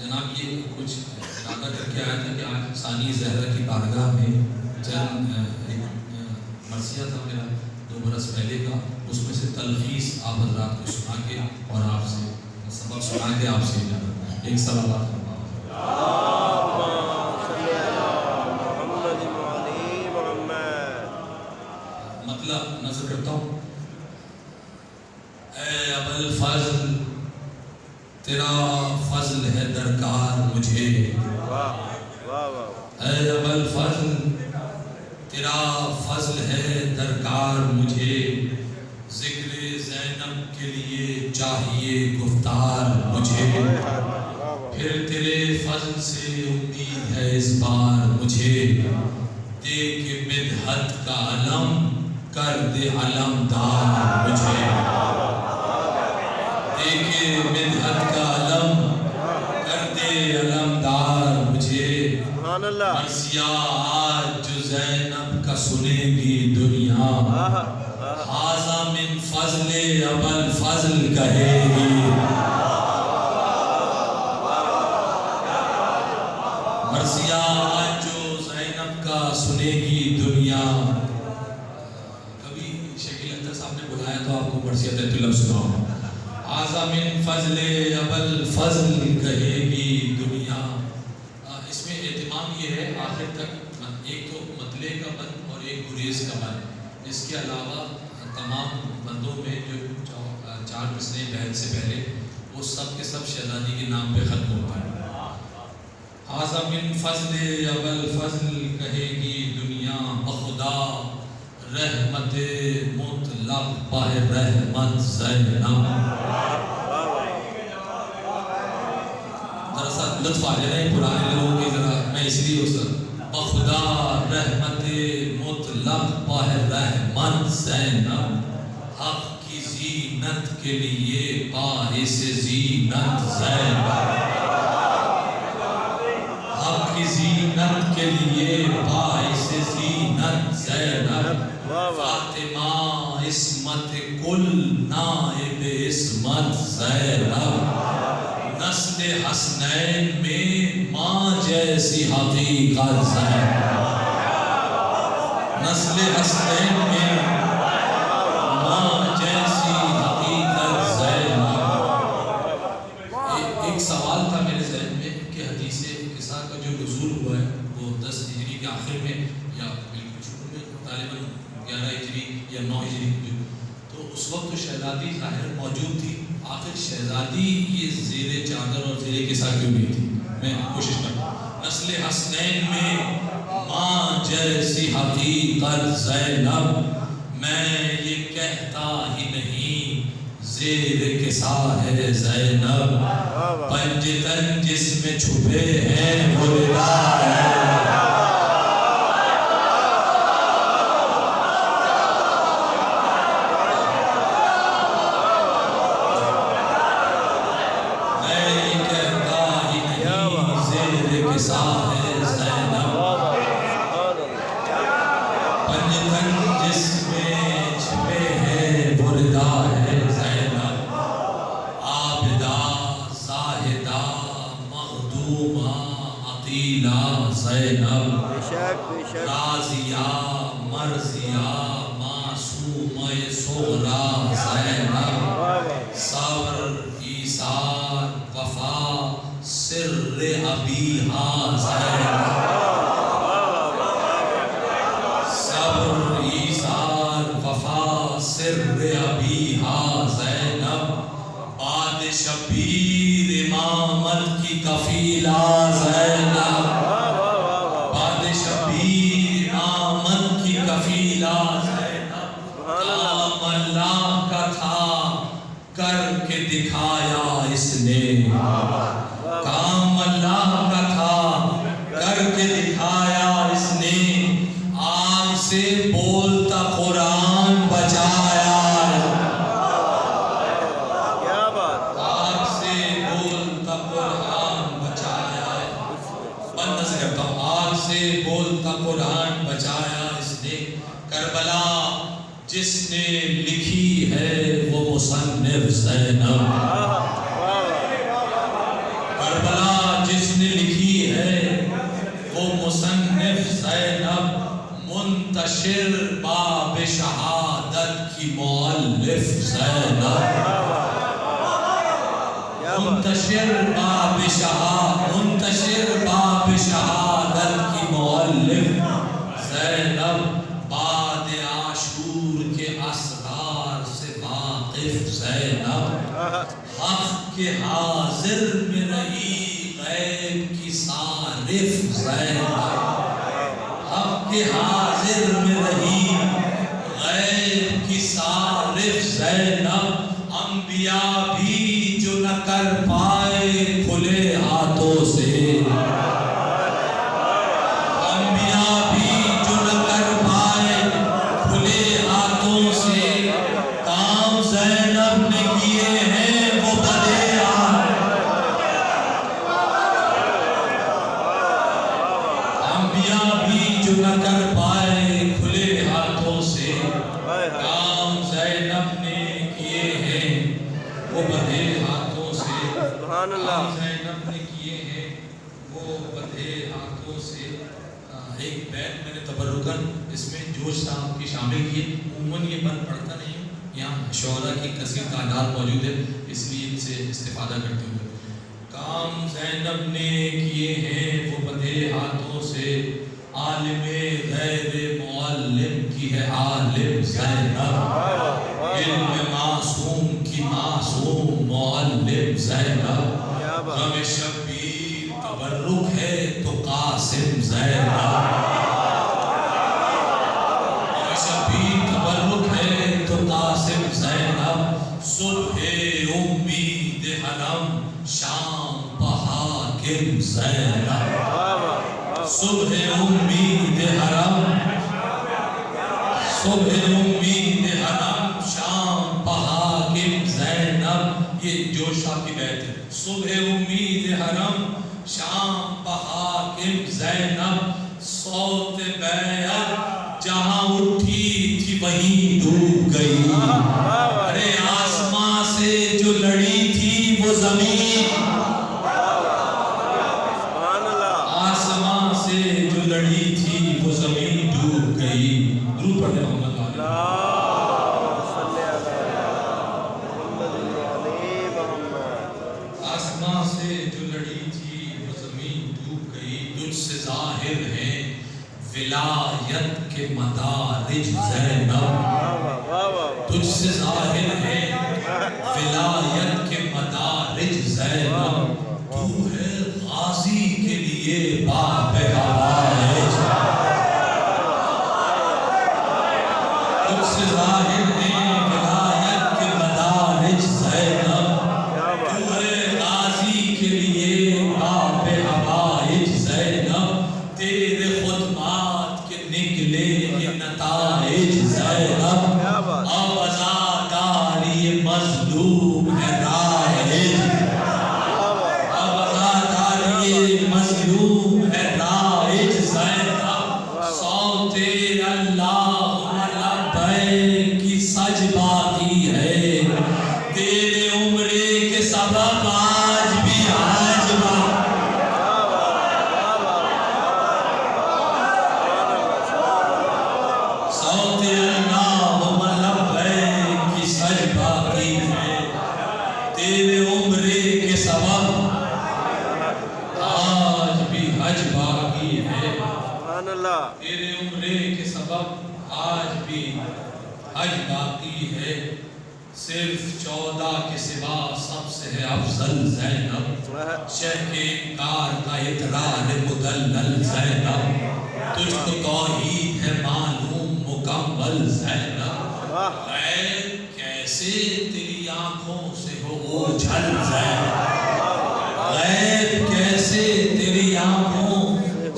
جناب یہ کچھ ارادہ کر کے آیا تھا کہ آج ثانی زہرا کی بارگاہ میں چند مرثیہ تھا میرا 2 برس پہلے کا، اس میں سے تلخیص آپ حضرات کو سنا کے اور آپ سے سبق سنا کے آپ سے ایک صلوات مطلب نظر کرتا ہوں۔ اے ابوالفضل تیرا فضل ہے درکار مجھے، اے ابوالفضل تیرا فضل ہے درکار مجھے، ذکر زینب کے لیے چاہیے گفتار مجھے، پھر تیرے فضل سے امید ہے اس بار مجھے، دے کے مدحت کا علم کر دے علمدار مجھے، دے کے مدحت کا علم کر دے علمدار مجھے، مرثیہ آج جو زینب کا سنے گی دنیا، ھذا من فضل ابوالفضل کہے گی، مرثیہ آج جو زینب کا سنے گی دنیا۔ کبھی شکیل اختر صاحب نے بلایا تو آپ کو مرثیہ تحت سناؤں، ھذا من فضل ابوالفضل کہے گی دنیا۔ اس میں اہتمام یہ ہے آخر تک ایک تو مطلع کا بند اور ایک گریز کا بند، اس کے علاوہ تمام بندوں میں جو 4 مصرعیں بہن سے پہلے وہ سب کے سب شہزادی کے نام پہ ختم ہوتا ہے۔ ھذا من فضل ابوالفضل کہے گی دنیا، بخدا رحمت مطلق باہ رحمت زینب۔ ذرا سا لطف آ جائے نا پرانے لوگوں کی، ذرا میں اس لیے بخدا رحمت مطلق باہ رحمت زینب، حق کی زینت کے لیے باعث زینت زینب، حق کی زینت کے لیے باعث زینت زینب، فاطمہ عصمت کل نائب عصمت زینب، نسل حسنین میں ماں جیسی حقیقت زینب، نسل حسنین میں ماں جیسی حقیقت زینب۔ ایک سوال تھا میرے ذہن میں کہ حدیث قصہ کا جو نزول ہوا ہے وہ 10 ہجری کے آخر میں یا بالکل شروع میں غالباً 11 ہجری یا 9 ہجری، تو اس وقت تو شہزادی ظاہر موجود تھی، آخر شہزادی یہ زیر چادر اور زیر قصہ کیوں نہیں تھی؟ میں کوشش کرتا ہوں۔ نسل حسنین میں ماں جیسی حقیقت زینب، میں یہ کہتا ہی نہیں زیر قصہ ہے زینب، پنجتن جس میں چھپے ہیں وہ ردا ہے، راضیہ مرضیہ معصومہ صغریٰ زینب، صبر ایثار وفا سر ابیہا زینب، صبر ایثار وفا سر ابیہا زینب، باد شبیر امامت کی کفیلہ زینب، کام اللہ کا تھا کر کے دکھایا اس نے، کام اللہ کا تھا کر کے دکھایا اس نے، آگ سے بولتا قرآن بچایا، آگ سے بولتا قرآن بچایا، بند سے کرتا ہوں، آگ سے بولتا قرآن بچایا اس نے، کربلا جس نے لکھی ہے وہ مصنف زینب، کربلا منتشر باب شہادت کی مؤلف زینب، منتشر باب شہادت کی مؤلف زینب، بعد عاشور کے اسرار سے واقف زینب، حق کے حاضر میں رہی غیب کی صارف زینب، حق کے حاضر میں رہی غیب کی صارف زینب، انبیاء بھی جو نہ کر پائے کھلے ہاتھوں سے، انبیاء بھی جو نہ کر پائے کھلے ہاتھوں سے، کام زینب نے کیے ہیں وہ بدے ہاتھ، انبیاء بھی جو نہ کر پائے کھلے ہاتھوں سے، کام زینب نے کیے ہیں وہ بدے ہاتھوں سے، کام زینب نے کیے ہیں وہ بدے ہاتھوں سے۔ ایک بیت میں نے تبرکاً اس میں جوش صاحب کی شامل کی، عموماً یہ بند پڑھتا نہیں ہوں، یہاں شعراء کی کثیر تعداد موجود ہے اس لیے ان سے استفادہ کرتے ہوئے، کام زینب نے کیے ہیں وہ بدے ہاتھوں سے، عالم غیر معلم کی ہے عالم زینب، علم معصوم کی معصوم معلم زینب، غم شبیر تبرک ہے تو قاسم زینب، غم شبیر تبرک ہے تو قاسم زینب، صبح امید حرم شام بحاکم زینب، صبح امید حرم شام بحاکم زینب، یہ جوش صاحب کی بیت ہے، صبح امید حرم شام بحاکم زینب، صوت بیعت جہاں اٹھی تھی وہیں ڈوب گئی، ارے آسمان سے جو لڑی تھی وہ زمین، آسمان سے جو لڑی تھی وہ زمین ڈوب گئی، درود پڑھیں محمد آسمان سے جو لڑی تھی وہ زمین ڈوب گئی، تجھ سے ظاہر ہے ولایت کے مدارج زینب، تجھ سے ظاہر ہے ولایت کے مدارج زینب، تو ہے غازی کے لیے باب حوائج، تجھ سے ظاہر ہے ولایت کے مدارج زینب، تو ہے غازی کے لیے باب حوائج زینب، تیرے خدمات کے نکلے یہ نتائج زینب، اب عزاداری مظلوم ہے رائج، اب عزاداری مظلوم ہے رائج زینب، صوت اللہم لبیک کی سج باقی ہے، تیرے عمرے کے سبب آج بھی حج صوت اللہم لبیک کی سج باقی ہے، تیرے عمرے کے سبب آج بھی حج باقی ہے، تیرے عمرے کے سبب آج بھی حج باقی ہے، صرف 14 کے سوا سب سے ہے افضل زینب، شہ کے انکار کا اقرار مدلل زینب، تجھ کو توحید ہے معلوم مکمل زینب، غیب کیسے تیری آنکھوں سے ہو اوجھل زینب، غیب کیسے تیری آنکھوں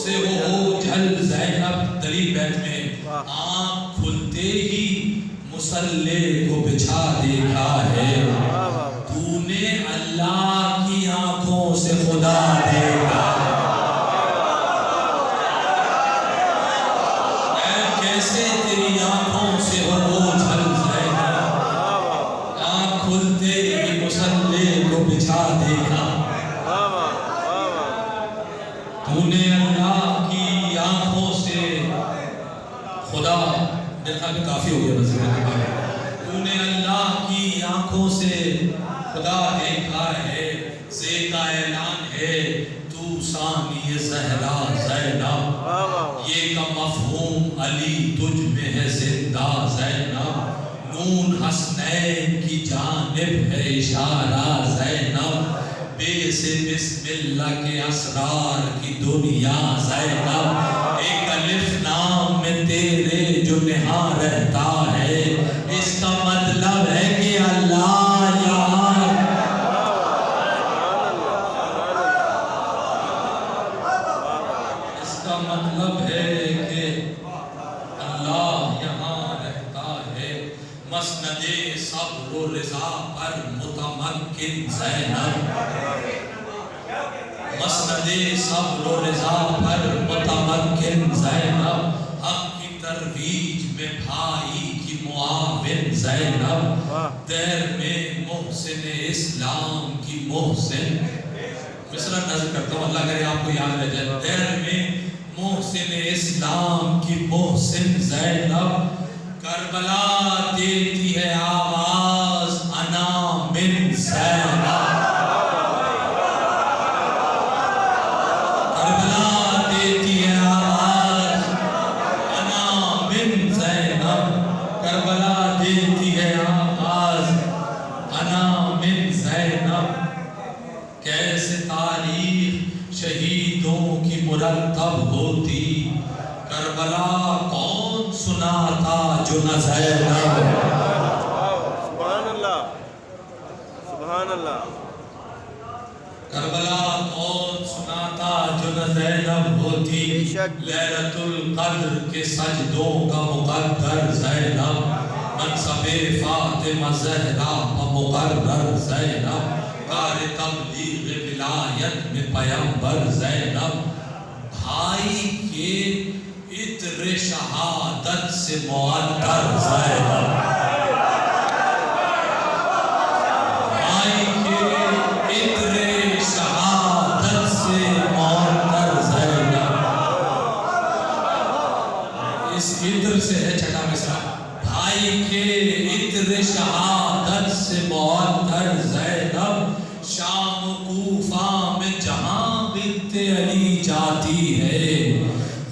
سے ہو اوجھل زینب، دلیل بیت میں آنکھ کھلتے ہی مصلی کو بچھا دیکھا ہے، تو نے اللہ کی آنکھوں سے خدا دیکھا، کیسے تیری آنکھوں سے ہو اوجھل زینب، آنکھ کھلتے ہی مصلی کو بچھا دیکھا، تو نے اللہ کی آنکھوں سے خدا میرے خیال میں کافی ہو گیا بس. تو نے اللہ کی آنکھوں سے خدا دیکھا ہے، زے کا اعلان ہے تو ثانی زہرا زینب، یہ کا مفہوم علی تجھ میں ہے زندہ زینب، نون حسنین کی جانب ہے اشارہ زینب، بے سے بسم اللہ کے اسرار کی دنیا زینب، ایک الف نام میں تیرے جو نہاں رہتا ہے، اس کا مطلب ہے کہ اللہ یہاں، اس کا مطلب ہے کہ اللہ یہاں رہتا ہے. مسند صبر و رضا پر متمکن زینب، مسند صبر و رضا پر متمکن زینب، حق کی ترویج میں بھائی کی معاون زینب، دیر میں محسن اسلام کی محسن. مصرع نظر کرتا ہوں، اللہ کرے آپ کو یاد رہ جائے. دیر میں محسن اسلام کی محسن زینب، کربلا دیتی ہے آواز انا من زینب، کربلا دیتی ہے آواز انا من زینب، کربلا دیتی ہے آواز انا من زینب. کیسے تاریخ شہیدوں کی مرتب ہوتی، کربلا کون سناتا جو نہ زینب. سبحان اللہ، سبحان اللہ. کربلا کون سناتا جو نہ زینب ہوتی، لیلۃ القدر کے سجدوں کا مقدر زینب، منصب فاطمہ زہرا پر مقرر زینب، کار تبلیغ ولایت میں پیمبر زینب، بھائی کے عطر شہادت سے معطر زینب، بھائی کے عطر شہادت سے معطر زینب. اس عطر سے ہے چھٹا مصرع، بھائی کے عطر شہادت سے معطر زینب، شام و کوفہ میں جہاں بنت علی جاتی ہے،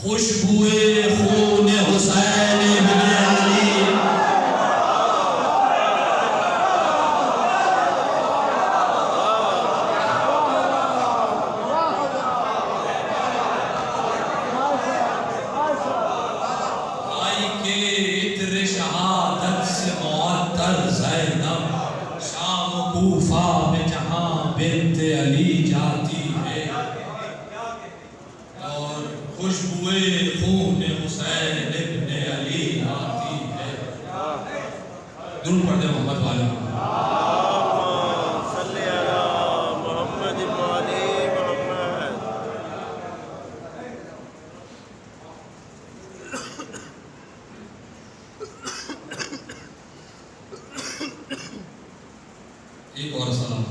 خوشبوئے خون حسین ابن علی، بھائی کے عطر شہادت سے معطر زینب، شام و کوفہ میں جہاں بنت علی جاتی ہے، اور خوشبوئے خون حسین ابن علی آتی ہے. درود پڑھتے ہیں محمد والا. صلی علی محمد و علی محمد. ایک اور سلام.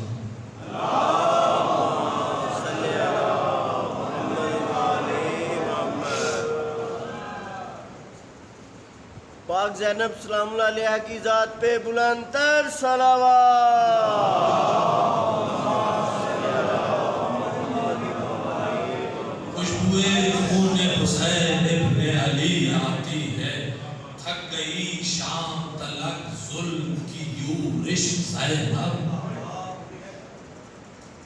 صلی علی محمد و علی محمد. پاک زینب سلام اللہ علیہ کی ذات پہ بلند تر صلوات. خوشبوئے خون حسین ابن علی آتی ہے، تھک گئی شام تلک ظلم کی یورش زینب،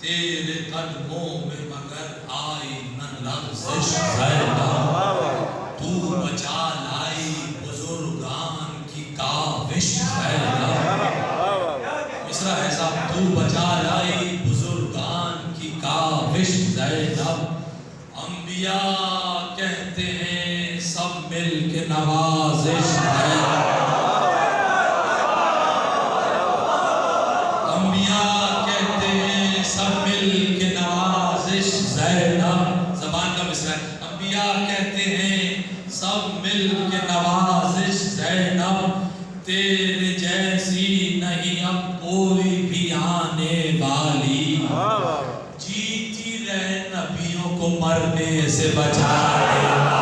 تیرے قدموں میں مگر آئی نہ لغزش زینب، تو بچا لائی بزرگان کی کاوش زینب. مصرع ہے صاحب، تو بچا لائی بزرگان کی کاوش زینب، انبیاء کہتے ہیں سب مل کے نوازش ہے، انبیاء کہتے ہیں سب مل کے نوازش زینب. زبان کا مصرع ہے، انبیاء کہتے ہیں سب مل کے نوازش زینب، تیرے جیسی نہیں اب کوئی بھی آنے والی، جیتی رہے نبیوں کو مرنے سے بچا دینا.